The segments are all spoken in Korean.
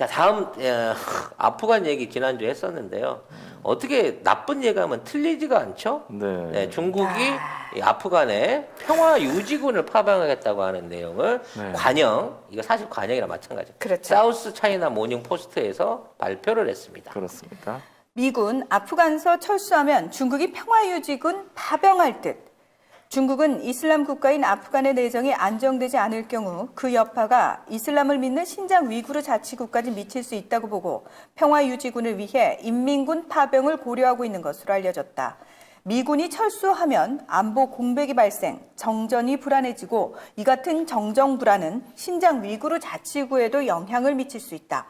자, 다음 아프간 얘기 지난주에 했었는데요. 어떻게 나쁜 예감은 틀리지가 않죠? 네. 네, 중국이 이 아프간에 평화 유지군을 파병하겠다고 하는 내용을 네. 관영, 이거 사실 관영이랑 마찬가지죠. 그렇죠. 사우스 차이나 모닝 포스트에서 발표를 했습니다. 그렇습니다. 미군 아프간서 철수하면 중국이 평화유지군 파병할 듯. 중국은 이슬람 국가인 아프간의 내정이 안정되지 않을 경우 그 여파가 이슬람을 믿는 신장 위구르 자치구까지 미칠 수 있다고 보고 평화유지군을 위해 인민군 파병을 고려하고 있는 것으로 알려졌다. 미군이 철수하면 안보 공백이 발생, 정전이 불안해지고 이 같은 정정 불안은 신장 위구르 자치구에도 영향을 미칠 수 있다.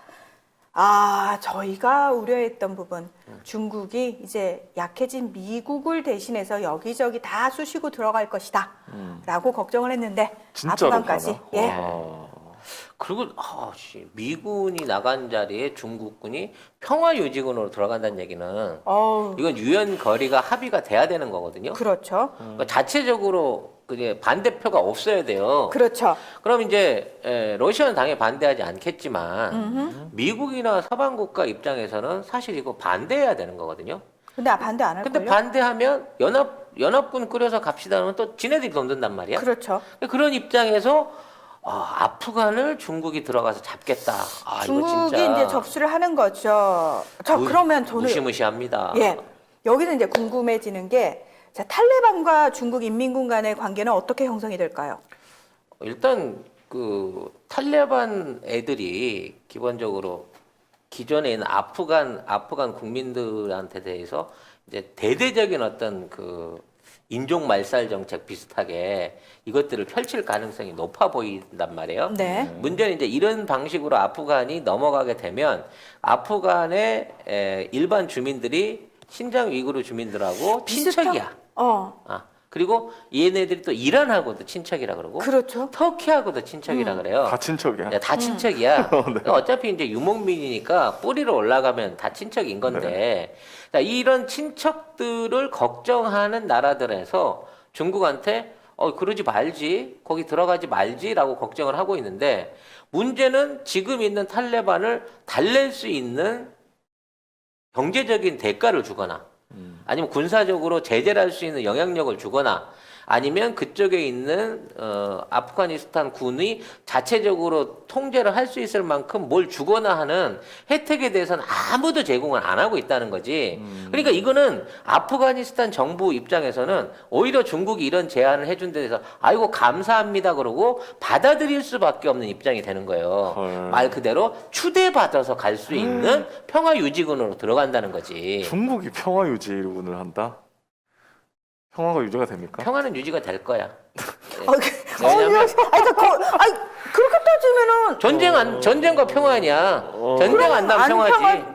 저희가 우려했던 부분, 중국이 이제 약해진 미국을 대신해서 여기저기 다 쑤시고 들어갈 것이다 라고 걱정을 했는데 진짜로 아프간까지. 가나? 예. 와. 그리고 미군이 나간 자리에 중국군이 평화유지군으로 들어간다는 얘기는 이건 유엔 거리가 합의가 돼야 되는 거거든요. 그렇죠. 그러니까 자체적으로 그게 반대표가 없어야 돼요. 그렇죠. 그럼 이제 러시아는 당연히 반대하지 않겠지만 미국이나 서방 국가 입장에서는 사실 이거 반대해야 되는 거거든요. 근데 반대 안 할 근데 걸요? 반대하면 연합군 꾸려서 갑시다 하면 또 지네들이 돈 든단 말이야. 그렇죠. 그런 입장에서 아프간을 중국이 들어가서 잡겠다. 이거 중국이 진짜 이제 접수를 하는 거죠. 그러면 저는 무시무시합니다. 예. 여기서 이제 궁금해지는 게 자, 탈레반과 중국 인민군 간의 관계는 어떻게 형성이 될까요? 일단 그 탈레반 애들이 기본적으로 기존에 있는 아프간 국민들한테 대해서 이제 대대적인 어떤 그 인종 말살 정책 비슷하게 이것들을 펼칠 가능성이 높아 보인단 말이에요. 네. 문제는 이제 이런 방식으로 아프간이 넘어가게 되면 아프간의 일반 주민들이 신장 위구르 주민들하고 친척이야. 그리고 얘네들이 또 이란하고도 친척이라 그러고 그렇죠. 터키하고도 친척이라 그래요. 다 친척이야. 네, 다 친척이야. 그러니까 어차피 이제 유목민이니까 뿌리로 올라가면 다 친척인 건데 자, 이런 친척들을 걱정하는 나라들에서 중국한테 그러지 말지, 거기 들어가지 말지라고 걱정을 하고 있는데 문제는 지금 있는 탈레반을 달랠 수 있는 경제적인 대가를 주거나 아니면 군사적으로 제재를 할 수 있는 영향력을 주거나 아니면 그쪽에 있는 아프가니스탄 군이 자체적으로 통제를 할 수 있을 만큼 뭘 주거나 하는 혜택에 대해서는 아무도 제공을 안 하고 있다는 거지. 그러니까 이거는 아프가니스탄 정부 입장에서는 오히려 중국이 이런 제안을 해준 데 대해서 아이고 감사합니다 그러고 받아들일 수밖에 없는 입장이 되는 거예요. 말 그대로 추대받아서 갈 수 있는 평화유지군으로 들어간다는 거지. 중국이 평화 유지군을 한다? 평화가 유지가 됩니까? 평화는 유지가 될 거야. 네. 왜냐면 그렇게 따지면은 전쟁과 평화냐? 전쟁 안 나면 평화지.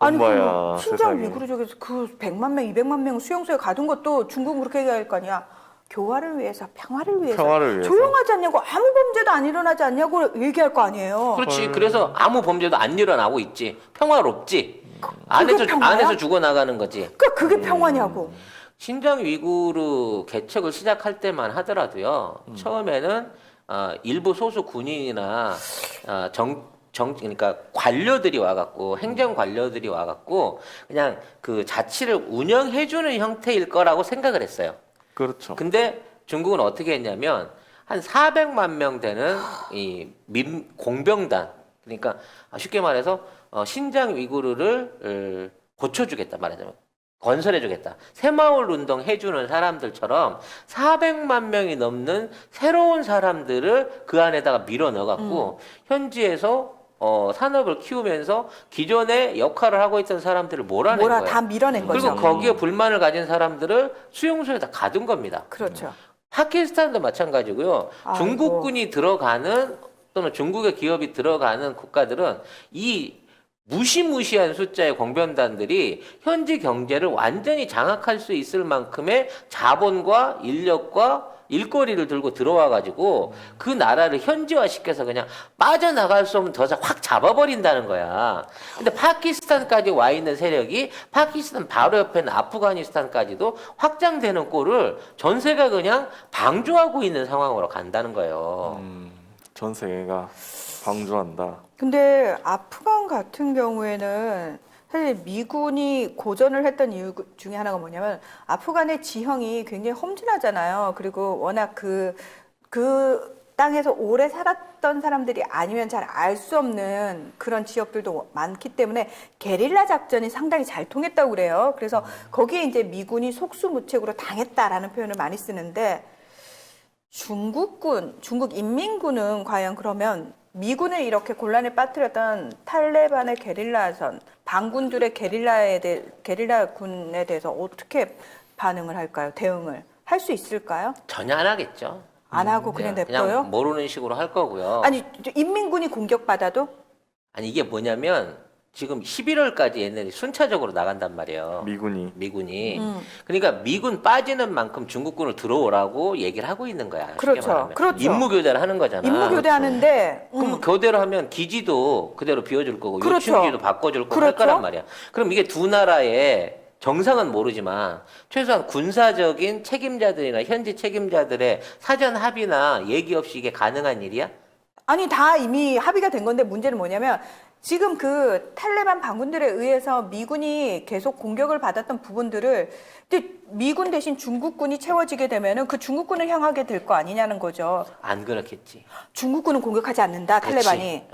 아니 엄마야, 그 신장 세상에. 위구르 쪽에서 그 100만 명, 200만 명 수용소에 가둔 것도 중국은 그렇게 얘기할 거 아니야. 교화를 위해서, 평화를 위해서, 평화를 위해서. 조용하지 않냐고, 아무 범죄도 안 일어나지 않냐고 얘기할 거 아니에요. 그렇지. 그래서 아무 범죄도 안 일어나고 있지. 평화롭지. 그게 평화야? 안에서 죽어나가는 거지. 그러니까 그게 평화냐고. 신장 위구르 개척을 시작할 때만 하더라도요. 처음에는 일부 소수 군인이나 그러니까 관료들이 와갖고 행정 관료들이 와갖고 그냥 그 자치를 운영해주는 형태일 거라고 생각을 했어요. 그렇죠. 근데 중국은 어떻게 했냐면 한 400만 명 되는 이 공병단 그러니까 쉽게 말해서 신장 위구르를 고쳐주겠다 말하자면 건설해주겠다. 새마을 운동 해주는 사람들처럼 400만 명이 넘는 새로운 사람들을 그 안에다가 밀어 넣어갖고 현지에서 산업을 키우면서 기존에 역할을 하고 있던 사람들을 몰아낸 거예요. 다 밀어낸 거죠. 그리고 거기에 불만을 가진 사람들을 수용소에 다 가둔 겁니다. 그렇죠. 파키스탄도 마찬가지고요. 아이고. 중국군이 들어가는 또는 중국의 기업이 들어가는 국가들은 이 무시무시한 숫자의 공병단들이 현지 경제를 완전히 장악할 수 있을 만큼의 자본과 인력과 일거리를 들고 들어와가지고 그 나라를 현지화시켜서 그냥 빠져나갈 수 없는 덫을 확 잡아버린다는 거야. 근데 파키스탄까지 와 있는 세력이 파키스탄 바로 옆에 있는 아프가니스탄까지도 확장되는 꼴을 전세가 그냥 방조하고 있는 상황으로 간다는 거예요. 전 세계가 방조한다. 근데 아프간 같은 경우에는 사실 미군이 고전을 했던 이유 중에 하나가 뭐냐면 아프간의 지형이 굉장히 험준하잖아요. 그리고 워낙 그 땅에서 오래 살았던 사람들이 아니면 잘 알 수 없는 그런 지역들도 많기 때문에 게릴라 작전이 상당히 잘 통했다고 그래요. 그래서 거기에 이제 미군이 속수무책으로 당했다라는 표현을 많이 쓰는데 중국 인민군은 과연 그러면 미군을 이렇게 곤란에 빠뜨렸던 탈레반의 게릴라선, 반군들의 게릴라군에 대해서 어떻게 반응을 할까요? 대응을 할 수 있을까요? 전혀 안 하겠죠. 안 하고 그냥 냅둬요? 그냥 모르는 식으로 할 거고요. 아니 인민군이 공격받아도 아니 이게 뭐냐면 지금 11월까지 얘네들이 순차적으로 나간단 말이에요. 미군이. 그러니까 미군 빠지는 만큼 중국군을 들어오라고 얘기를 하고 있는 거야. 쉽게 그렇죠. 말하면. 그렇죠. 임무 교대를 하는 거잖아. 임무 교대하는데 그럼 뭐 교대로 하면 기지도 그대로 비워줄 거고 그렇죠. 요충지도 바꿔줄 거고 할 그렇죠. 거란 말이야. 그럼 이게 두 나라의 정상은 모르지만 최소한 군사적인 책임자들이나 현지 책임자들의 사전 합의나 얘기 없이 이게 가능한 일이야? 아니 다 이미 합의가 된 건데 문제는 뭐냐면 지금 그 탈레반 반군들에 의해서 미군이 계속 공격을 받았던 부분들을 이제 미군 대신 중국군이 채워지게 되면은 그 중국군을 향하게 될 거 아니냐는 거죠. 안 그렇겠지. 중국군은 공격하지 않는다. 탈레반이.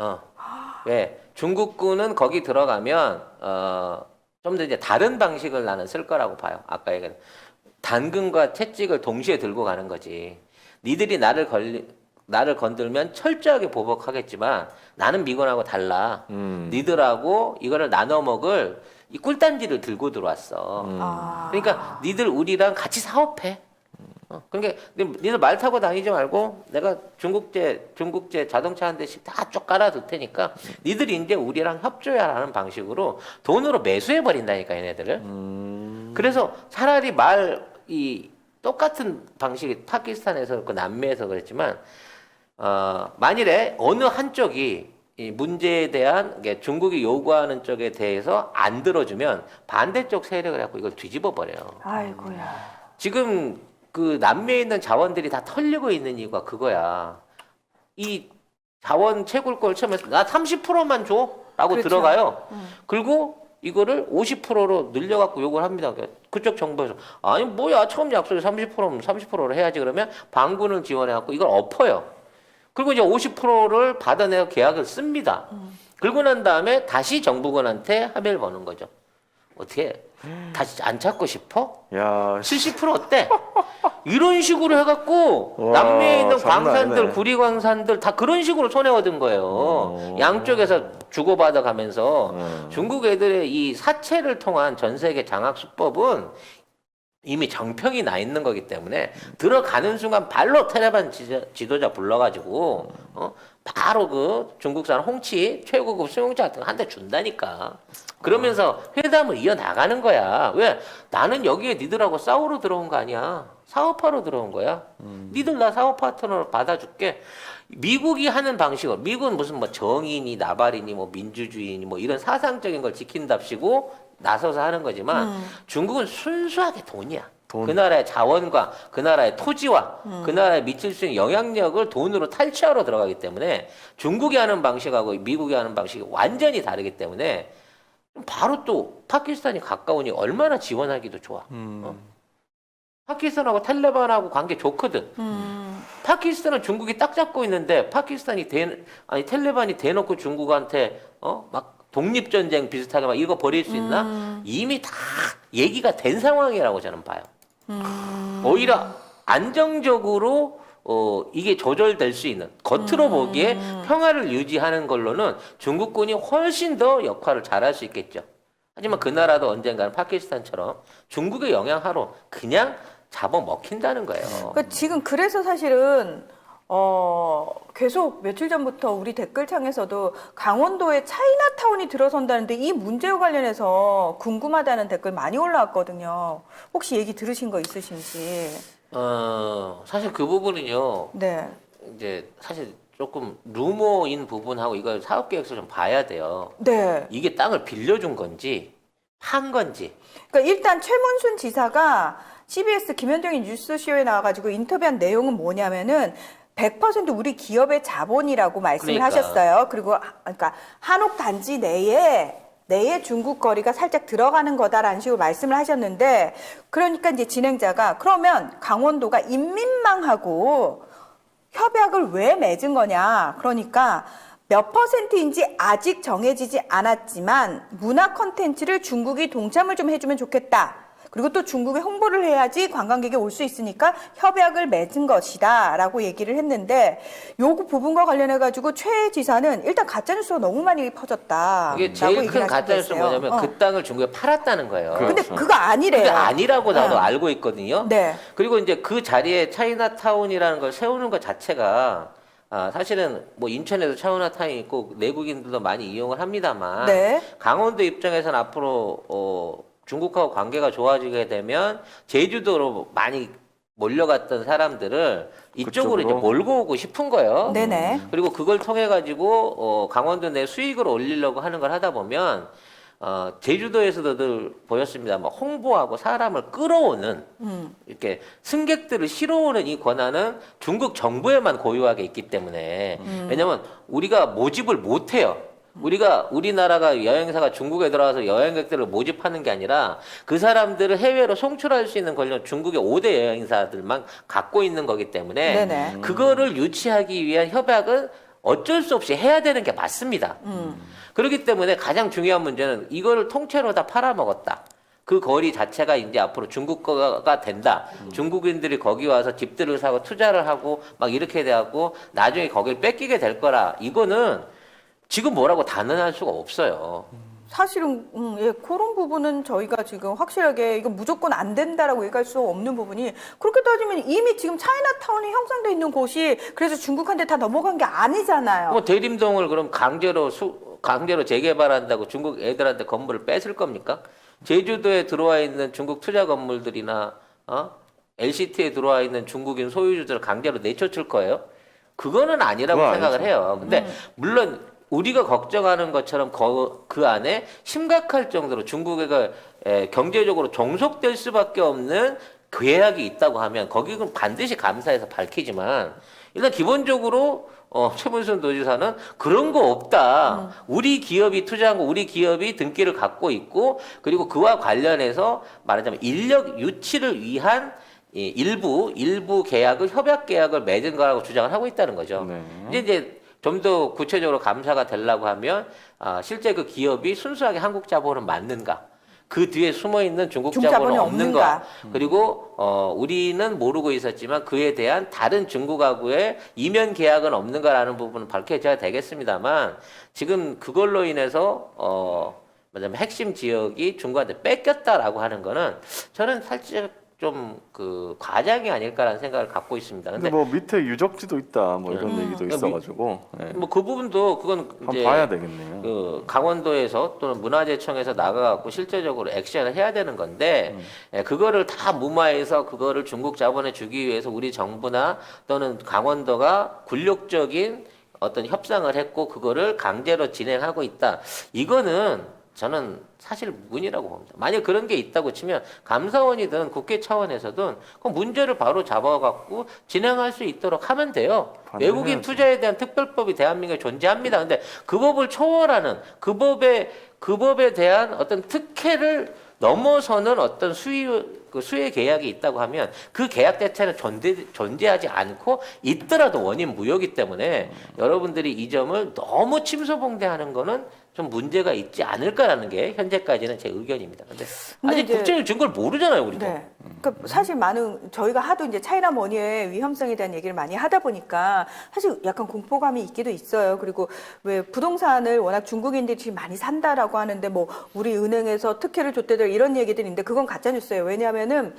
왜? 중국군은 거기 들어가면 좀 더 이제 다른 방식을 나는 쓸 거라고 봐요. 아까 얘기한 단근과 채찍을 동시에 들고 가는 거지. 니들이 나를 건들면 철저하게 보복하겠지만 나는 미군하고 달라. 니들하고 이거를 나눠 먹을 이 꿀단지를 들고 들어왔어. 그러니까 니들 우리랑 같이 사업해. 그러니까 니들 말 타고 다니지 말고 내가 중국제 자동차 한 대씩 다 쭉 깔아둘 테니까 니들이 이제 우리랑 협조해야 하는 방식으로 돈으로 매수해 버린다니까 얘네들을. 그래서 차라리 똑같은 방식이 파키스탄에서 그렇고 남미에서 그랬지만 만일에 어느 한쪽이 이 문제에 대한 중국이 요구하는 쪽에 대해서 안 들어주면 반대쪽 세력을 갖고 이걸 뒤집어 버려요. 아이고야. 지금 그 남미에 있는 자원들이 다 털리고 있는 이유가 그거야. 이 자원 채굴권을 처음에 나 30%만 줘라고 그렇죠. 들어가요. 그리고 이거를 50%로 늘려갖고 요구를 합니다. 그쪽 정부에서 아니 뭐야 처음 약속이 30%면 30%로 해야지 그러면 반군을 지원해갖고 이걸 엎어요. 그리고 이제 50%를 받아내서 계약을 씁니다. 그러고 난 다음에 다시 정부군한테 합의를 보는 거죠. 어떻게 다시 안 찾고 싶어? 야, 70% 어때? 이런 식으로 해갖고 와, 남미에 있는 장난 광산들, 아니네. 구리광산들 다 그런 식으로 손에 얻은 거예요. 양쪽에서 주고받아 가면서 중국 애들의 이 사채를 통한 전 세계 장악 수법은 이미 정평이 나 있는 거기 때문에 들어가는 순간 발로 탈레반 지도자 불러가지고 바로 그 중국산 홍치 최고급 수용자 같은 거 한 대 준다니까. 그러면서 회담을 이어나가는 거야. 왜? 나는 여기에 니들하고 싸우러 들어온 거 아니야. 사업하러 들어온 거야. 니들 나 사업 파트너로 받아줄게. 미국이 하는 방식으로 미국은 무슨 뭐 정의니 나발이니 뭐 민주주의니 뭐 이런 사상적인 걸 지킨답시고 나서서 하는 거지만 중국은 순수하게 돈이야. 돈. 그 나라의 자원과 그 나라의 토지와 그 나라에 미칠 수 있는 영향력을 돈으로 탈취하러 들어가기 때문에 중국이 하는 방식하고 미국이 하는 방식이 완전히 다르기 때문에 바로 또 파키스탄이 가까우니 얼마나 지원하기도 좋아. 파키스탄하고 탈레반하고 관계 좋거든. 파키스탄은 중국이 딱 잡고 있는데 탈레반이 대놓고 중국한테 막 독립전쟁 비슷하게 막 이거 벌일 수 있나? 이미 다 얘기가 된 상황이라고 저는 봐요. 오히려 안정적으로 이게 조절될 수 있는 겉으로 보기에 평화를 유지하는 걸로는 중국군이 훨씬 더 역할을 잘할 수 있겠죠. 하지만 그 나라도 언젠가는 파키스탄처럼 중국의 영향하로 그냥 잡아먹힌다는 거예요. 그러니까 지금 그래서 사실은 계속 며칠 전부터 우리 댓글창에서도 강원도에 차이나타운이 들어선다는데 이 문제와 관련해서 궁금하다는 댓글 많이 올라왔거든요. 혹시 얘기 들으신 거 있으신지? 사실 그 부분은요. 네. 이제 사실 조금 루머인 부분하고 이걸 사업 계획서 좀 봐야 돼요. 네. 이게 땅을 빌려준 건지 판 건지. 그러니까 일단 최문순 지사가 CBS 김현정의 뉴스쇼에 나와가지고 인터뷰한 내용은 뭐냐면은 100% 우리 기업의 자본이라고 말씀을 그러니까. 하셨어요. 그리고 그러니까 한옥 단지 내에 중국 거리가 살짝 들어가는 거다라는 식으로 말씀을 하셨는데, 그러니까 이제 진행자가 그러면 강원도가 인민망하고 협약을 왜 맺은 거냐? 그러니까 몇 %인지 아직 정해지지 않았지만 문화 콘텐츠를 중국이 동참을 좀 해주면 좋겠다. 그리고 또 중국에 홍보를 해야지 관광객이 올 수 있으니까 협약을 맺은 것이다 라고 얘기를 했는데, 요 부분과 관련해가지고 최 지사는 일단 가짜뉴스가 너무 많이 퍼졌다. 이게 제일 큰 가짜뉴스는 뭐냐면 그 땅을 중국에 팔았다는 거예요. 근데 그렇죠. 그거 아니래요. 그게 아니라고 나도 어. 알고 있거든요. 네. 그리고 이제 그 자리에 차이나타운이라는 걸 세우는 것 자체가 사실은 뭐 인천에도 차이나타운이 있고 내국인들도 많이 이용을 합니다만 네. 강원도 입장에서는 앞으로 중국하고 관계가 좋아지게 되면 제주도로 많이 몰려갔던 사람들을 이쪽으로 이제 그쪽으로? 몰고 오고 싶은 거예요. 네네. 그리고 그걸 통해 가지고 강원도 내 수익을 올리려고 하는 걸 하다 보면 제주도에서도 늘 보였습니다만 홍보하고 사람을 끌어오는 이렇게 승객들을 실어오는 이 권한은 중국 정부에만 고유하게 있기 때문에 왜냐하면 우리가 모집을 못 해요. 우리나라가 여행사가 중국에 들어와서 여행객들을 모집하는 게 아니라 그 사람들을 해외로 송출할 수 있는 권력 중국의 5대 여행사들만 갖고 있는 거기 때문에 네네. 그거를 유치하기 위한 협약은 어쩔 수 없이 해야 되는 게 맞습니다. 그렇기 때문에 가장 중요한 문제는 이거를 통째로 다 팔아먹었다. 그 거리 자체가 이제 앞으로 중국 거가 된다. 중국인들이 거기 와서 집들을 사고 투자를 하고 막 이렇게 돼갖고 나중에 거길 뺏기게 될 거라. 이거는 지금 뭐라고 단언할 수가 없어요. 사실은 예, 그런 부분은 저희가 지금 확실하게 이거 무조건 안 된다라고 얘기할 수 없는 부분이, 그렇게 따지면 이미 지금 차이나타운이 형성돼 있는 곳이 그래서 중국한테 다 넘어간 게 아니잖아요. 뭐 대림동을 그럼 강제로 재개발한다고 중국 애들한테 건물을 뺏을 겁니까? 제주도에 들어와 있는 중국 투자 건물들이나 LCT에 들어와 있는 중국인 소유주들을 강제로 내쫓을 거예요? 그거는 아니라고 그건 생각을 아니죠. 해요. 근데 물론 우리가 걱정하는 것처럼 그 안에 심각할 정도로 중국에가 경제적으로 종속될 수밖에 없는 계약이 있다고 하면 거기는 반드시 감사해서 밝히지만, 일단 기본적으로 최문순 도지사는 그런 거 없다. 우리 기업이 투자한 거, 우리 기업이 등기를 갖고 있고, 그리고 그와 관련해서 말하자면 인력 유치를 위한 일부 계약을, 협약 계약을 맺은 거라고 주장을 하고 있다는 거죠. 네. 이제 좀 더 구체적으로 감사가 되려고 하면 실제 그 기업이 순수하게 한국 자본은 맞는가? 그 뒤에 숨어 있는 중국 자본은 없는가? 그리고 우리는 모르고 있었지만 그에 대한 다른 중국하고의 이면 계약은 없는가라는 부분은 밝혀져야 되겠습니다만, 지금 그걸로 인해서 뭐냐면 핵심 지역이 중국한테 뺏겼다라고 하는 거는 저는 살짝 좀 그 과장이 아닐까라는 생각을 갖고 있습니다. 근데 뭐 밑에 유적지도 있다 뭐 이런 얘기도 그러니까 있어가지고 뭐 그 부분도 그건 한번 이제 봐야 되겠네요. 그 강원도에서 또는 문화재청에서 나가갖고 실제적으로 액션을 해야 되는 건데, 그거를 다 무마해서 그거를 중국 자본에 주기 위해서 우리 정부나 또는 강원도가 굴욕적인 어떤 협상을 했고 그거를 강제로 진행하고 있다. 이거는 저는 사실 문이라고 봅니다. 만약 그런 게 있다고 치면 감사원이든 국회 차원에서든 그 문제를 바로 잡아갖고 진행할 수 있도록 하면 돼요. 외국인 해야지. 투자에 대한 특별법이 대한민국에 존재합니다. 근데 그 법을 초월하는 그 법에 대한 어떤 특혜를 넘어서는 어떤 수혜 계약이 있다고 하면 그 계약 자체는 존재하지 않고 있더라도 원인 무효이기 때문에 여러분들이 이 점을 너무 침소봉대하는 거는 좀 문제가 있지 않을까라는 게 현재까지는 제 의견입니다. 근데 아직 이제- 국제적인 증거를 모르잖아요, 우리도. 네. 그러니까 사실 저희가 하도 이제 차이나 머니의 위험성에 대한 얘기를 많이 하다 보니까 사실 약간 공포감이 있기도 있어요. 그리고 왜 부동산을 워낙 중국인들이 지금 많이 산다라고 하는데 뭐 우리 은행에서 특혜를 줬대들 이런 얘기들인데 그건 가짜뉴스예요. 왜냐하면은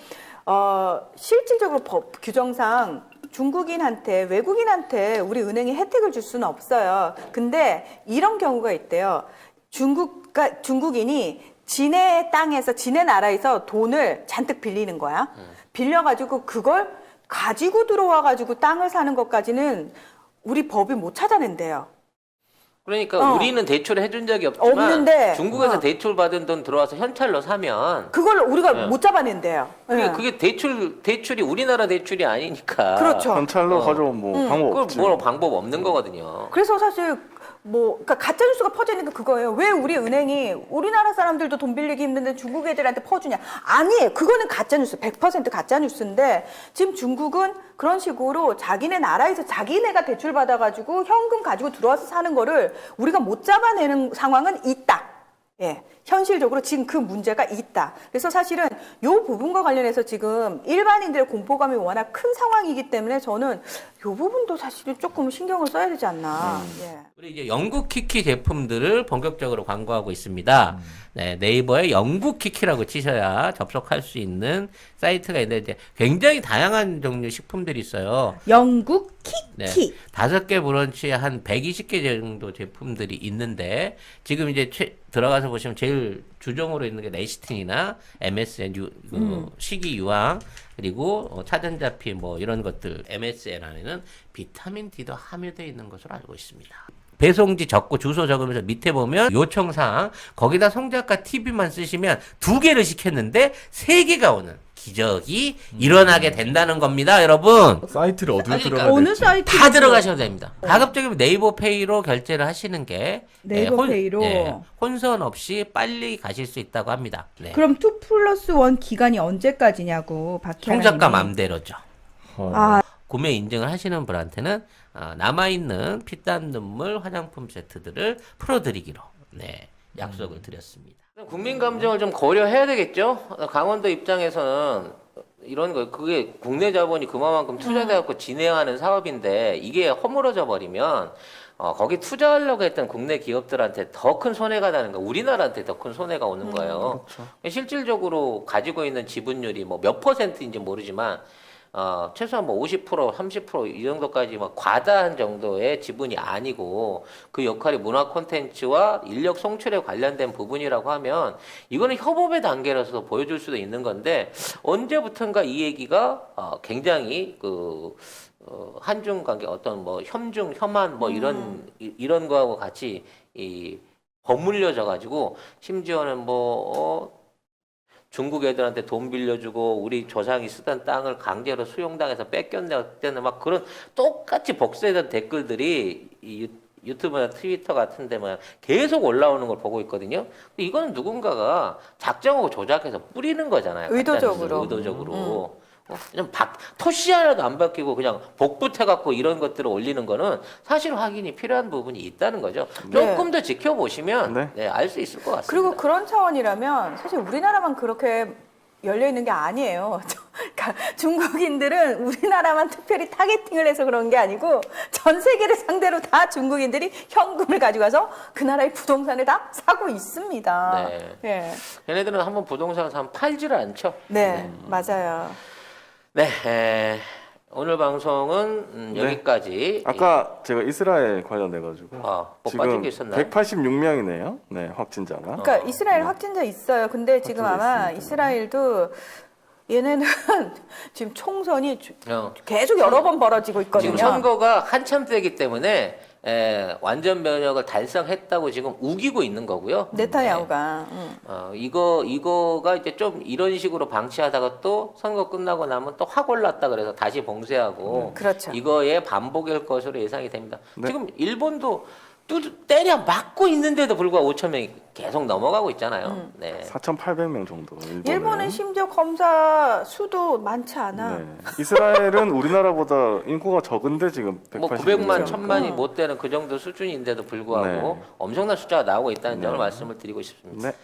실질적으로 법 규정상 중국인한테, 외국인한테 우리 은행이 혜택을 줄 수는 없어요. 근데 이런 경우가 있대요. 중국인이 지네 땅에서, 지네 나라에서 돈을 잔뜩 빌리는 거야. 빌려가지고 그걸 가지고 들어와가지고 땅을 사는 것까지는 우리 법이 못 찾아낸대요. 그러니까 우리는 대출을 해준 적이 없지만 없는데, 중국에서 대출 받은 돈 들어와서 현찰로 사면 그걸 우리가 네. 못 잡아낸대요. 예. 그게 대출이 우리나라 대출이 아니니까. 그렇죠. 현찰로 가져온 뭐 방법 그걸 없지. 뭐 방법 없는 거거든요. 그래서 사실 그러니까 가짜 뉴스가 퍼져 있는 게 그거예요. 왜 우리 은행이 우리나라 사람들도 돈 빌리기 힘든데 중국 애들한테 퍼주냐? 아니에요. 그거는 가짜 뉴스, 100% 가짜 뉴스인데 지금 중국은 그런 식으로 자기네 나라에서 자기네가 대출 받아가지고 현금 가지고 들어와서 사는 거를 우리가 못 잡아내는 상황은 있다. 예, 현실적으로 지금 그 문제가 있다. 그래서 사실은 이 부분과 관련해서 지금 일반인들의 공포감이 워낙 큰 상황이기 때문에 저는 이 부분도 사실은 조금 신경을 써야 되지 않나. 예. 우리 이제 영국 키키 제품들을 본격적으로 광고하고 있습니다. 네, 네이버에 영국 키키라고 치셔야 접속할 수 있는 사이트가 있는데 이제 굉장히 다양한 종류 식품들이 있어요. 영국 네, 키키. 5개 브런치에 한 120개 정도 제품들이 있는데 지금 이제 들어가서 보시면 제일 주종으로 있는 게 레시틴이나 MSN 식이 유황 그리고 차전자피 뭐 이런 것들 MSN 안에는 비타민 D도 함유되어 있는 것으로 알고 있습니다. 배송지 적고 주소 적으면서 밑에 보면 요청사항 거기다 송작가 TV만 쓰시면 2개를 시켰는데 3개가 오는 기적이 일어나게 된다는 겁니다, 여러분. 사이트를 어디로 그러니까 들어가야 어느 될지. 사이트 다 들어가셔도 됩니다. 가급적이면 네이버페이로 결제를 하시는 게 네이버페이로? 혼선 없이 빨리 가실 수 있다고 합니다. 네. 그럼 2+1 기간이 언제까지냐고 박혜라님이. 송작가 맘대로죠. 아, 구매 인증을 하시는 분한테는 남아있는 피땀 눈물 화장품 세트들을 풀어드리기로 약속을 드렸습니다. 국민 감정을 좀 고려해야 되겠죠. 강원도 입장에서는 이런 거 그게 국내 자본이 그만큼 투자돼갖고 진행하는 사업인데 이게 허물어져 버리면 거기 투자하려고 했던 국내 기업들한테 더 큰 손해가 나는 거, 우리나라한테 더 큰 손해가 오는 거예요. 그렇죠. 실질적으로 가지고 있는 지분율이 뭐 몇 %인지 모르지만 최소한 뭐 50%, 30% 이 정도까지 막 과다한 정도의 지분이 아니고 그 역할이 문화 콘텐츠와 인력 송출에 관련된 부분이라고 하면 이거는 협업의 단계로서 보여줄 수도 있는 건데 언제부턴가 이 얘기가 굉장히 한중 관계 어떤 뭐 협중, 협한 뭐 이런 거하고 같이 버물려져 가지고 심지어는 중국 애들한테 돈 빌려주고 우리 조상이 쓰던 땅을 강제로 수용당해서 뺏겼네 막 그런 똑같이 복사했던 댓글들이 이 유튜브나 트위터 같은 데 계속 올라오는 걸 보고 있거든요. 근데 이거는 누군가가 작정하고 조작해서 뿌리는 거잖아요. 의도적으로. 의도적으로. 그냥 토시 하나도 안 바뀌고 그냥 복붙해갖고 이런 것들을 올리는 거는 사실 확인이 필요한 부분이 있다는 거죠. 조금 더 지켜보시면 알 수 있을 것 같습니다. 그리고 그런 차원이라면 사실 우리나라만 그렇게 열려 있는 게 아니에요. 그러니까 중국인들은 우리나라만 특별히 타겟팅을 해서 그런 게 아니고 전 세계를 상대로 다 중국인들이 현금을 가져가서 그 나라의 부동산을 다 사고 있습니다. 네. 예. 얘네들은 한번 부동산을 사면 팔지를 않죠. 네, 맞아요. 네, 오늘 방송은 여기까지. 아까 제가 이스라엘 관련돼 가지고 뭐 빠진 지금 게 있었나요? 186명이네요. 네, 확진자가. 그러니까 이스라엘 확진자 있어요. 근데 지금 아마 있습니다. 이스라엘도 얘네는 지금 총선이 어. 계속 여러 번 벌어지고 있거든요. 지금 선거가 한참 되기 때문에 완전 면역을 달성했다고 지금 우기고 있는 거고요. 네타냐후가. 이거가 이제 좀 이런 식으로 방치하다가 또 선거 끝나고 나면 또 확 올랐다 그래서 다시 봉쇄하고 그렇죠. 이거의 반복일 것으로 예상이 됩니다. 네. 지금 일본도 때려 맞고 있는데도 불구하고 5천 명이 계속 넘어가고 있잖아요. 네. 4,800명 정도. 일본은 심지어 검사 수도 많지 않아. 네. 이스라엘은 우리나라보다 인구가 적은데 지금 180명. 뭐 900만, 1000만이 못 되는 그 정도 수준인데도 불구하고 네. 엄청난 숫자가 나오고 있다는 점을 네. 말씀을 드리고 싶습니다. 네.